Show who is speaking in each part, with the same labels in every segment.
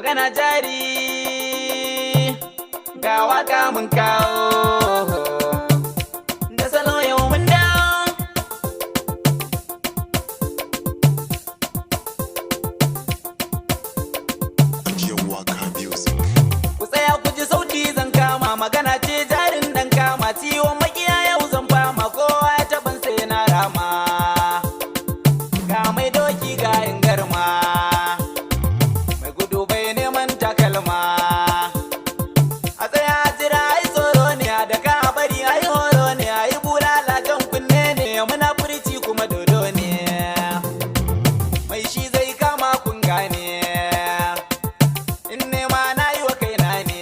Speaker 1: magana jari ga waka mun kawo da salo yau mun dawo. Ku tsaya ku ji sauti zan kama, magana ce jarin dan kama, ciwon makiya yau zan fama, kowa ya taɓan sai na rama. Ga mai doki ga yin garma, mai gudu bai neman takalma. A tsaya a jira ai tsoro ne, a daga a bari ai horo ne, ai bulala jan kunne ne, muna furici kuma dodo ne. Mai shi zai kama kun gane, in nema na yi wa kaina ne.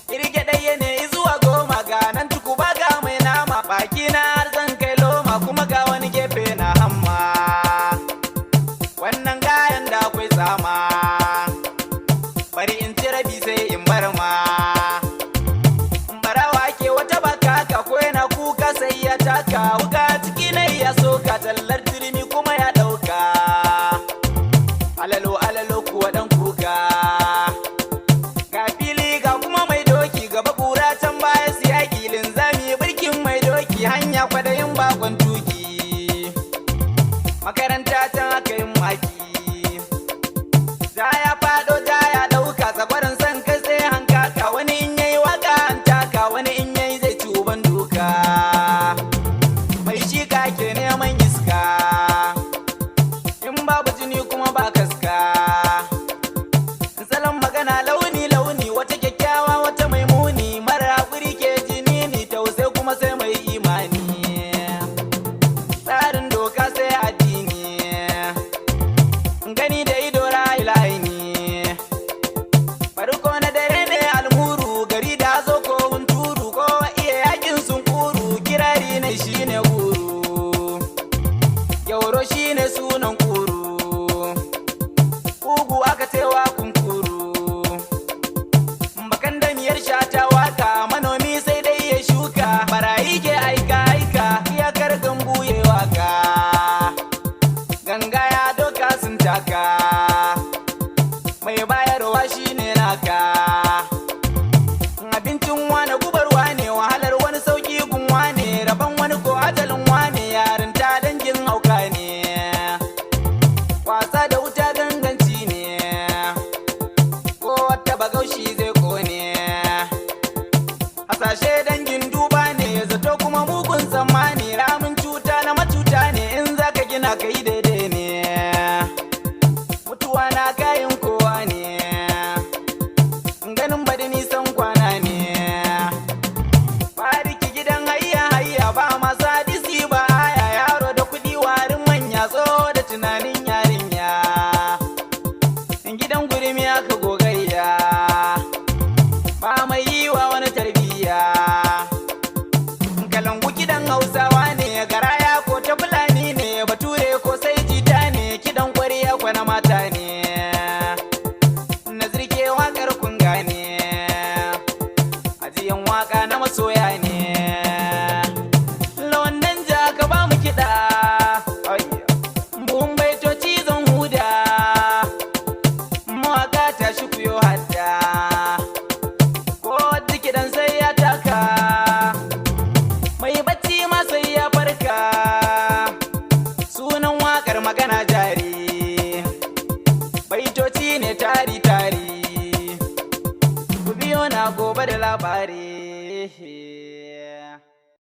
Speaker 1: Kirge ɗaya ne zuwa goma, ga nan tuku ba ga mai nama, baki na har zan kai loma, kuma ga wani gefe na hamma. Wannan gayan da akwai tsama, bari in ci rabi sai in bar ma. Barawa ke wata baka ka ko yana kuka sai ya taka, wuka ciki na ya soka, tallar turmi kuma ya ɗauka. Alalo alalo kuwa ɗan kuka, ga fili ga kuma mai doki, gaba kura can baya siyaki, linzami birkin mai doki, hanya kwadayin bakon tuki. Makaranta can aka yin maki, ja ya faɗo ja ya ɗauka, tsakwarin son kai sai hankaka, wani in yayi waka an taka, wani in yayi zai ci uban duka. Mai shi ka ke neman iska, in babu jini kuma ba kaska. Salon magana launi launi, wata kyakkyawa wata mai muni, mara haƙuri ke jini ni tausai kuma sai mai imani. Tsarin doka sai addini, gani da ido layi farko na dare ne almuru, gari da zo ko hunturu, ko iya yakin sun kuru, kirari ne shine guru, yauro shine sunan kuru, ugu aka cewa kunkuru. Bakan damiyar shata waka, manomi sai dai ya shuka, barayi ke aika aika, iyakar gambu ya waka, ganga ya doka sun taka, mai bayarwa shine naka. Abincin wane gubarwa ne, wahalar wani sauki gunwa ne, rabon wani ko ajalin wane, yarinta dangin hauka ne, wasa da wuta ganganci ne, ko wata bagaushi zai kone. Hasashe dangin duba ne, zato kuma mugun tsammani, ramin cuta na macuta ne, in zaka gina ka yi daidai ne. Mutuwa na kayan kowa ne, ganin bada nisan kwana ne. Fariki gidan hayya hayya, ba masu hadisi ba haya, yaro da kuɗi warin manya, tsoho da tunanin yarinya. Gidan gurmi aka gogayya, ba mai yi wa wani tarbiyya. Kalangu kidan hausawa ne, garaya ko ta fulani ne, bature ko sai jita ne, kidan kwariya kwana mata ne. Nazirke wakar kun gane, ajiyan waka na masoya ne. Lawannan ja ka ba mu kiɗa, buhun baitoci zan huda, mawaka tashi ku yo hadda, ko wadda kiɗan sai ya taka, mai bacci ma sai ya farka. Sunan wakar magana jari, baitoci ne tari tari, ku biyo na gobe da labari.